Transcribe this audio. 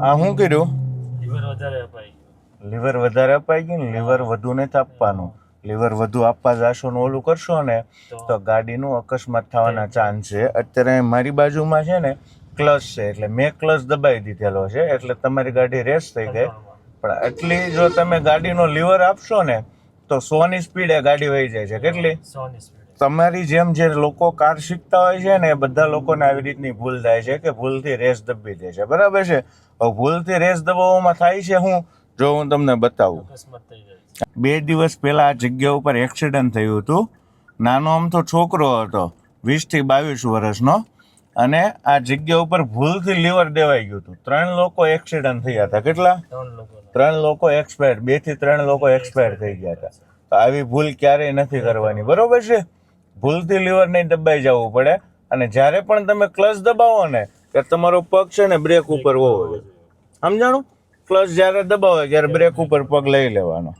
આ શું કર્યું? લીવર વધારે અપાઈ લીવર વધારે અપાઈ ગયું ને? લીવર વધુ નથી આપવાનું. લીવર વધુ આપવા જશો ને ઓલું કરશો ને તો ગાડીનું અકસ્માત થવાના ચાન્સ છે. અત્યારે મારી બાજુમાં છે ને ક્લચ છે, એટલે મેં ક્લચ દબાવી દીધેલો છે, એટલે તમારી ગાડી રેસ થઈ ગઈ. પણ એટલી જો તમે ગાડીનો લીવર આપશો ને તો 100 ની સ્પીડે ગાડી વહી જાય છે. કેટલી? 100 ની સ્પીડ. તમારી જેમ જે લોકો કાર શીખતા હોય છે ને એ બધા લોકોને આવી રીતની ભૂલ થાય છે કે ભૂલથી રેસ દબી દે છે. બરાબર છે? હવે ભૂલથી રેસ દબાવવામાં થાય છે હું જો હું તમને બતાવું. અકસ્માત થઈ જાય છે. 2 દિવસ પહેલા આ જગ્યા ઉપર એક્સિડન્ટ થયું હતું. નાનો આમથો છોકરો હતો, 20 થી 22 વર્ષનો, અને આ જગ્યા ઉપર ભૂલથી લીવર દેવાઈ ગયું હતું. 3 લોકો એક્સિડન્ટ થયા હતા. કેટલા? 3 લોકો એક્સપાયર, 2 થી 3 લોકો એક્સપાયર થઈ ગયા હતા. તો આવી ભૂલ ક્યારેય નથી કરવાની. બરોબર છે? ભૂલથી લીવર નહીં દબાઈ જવું પડે. અને જ્યારે પણ તમે ક્લચ દબાવો ને ત્યારે તમારો પગ છે ને બ્રેક ઉપર હોવો જોઈએ. સમજાણું? ક્લચ જ્યારે દબાવો ત્યારે બ્રેક ઉપર પગ લઈ લેવાનો.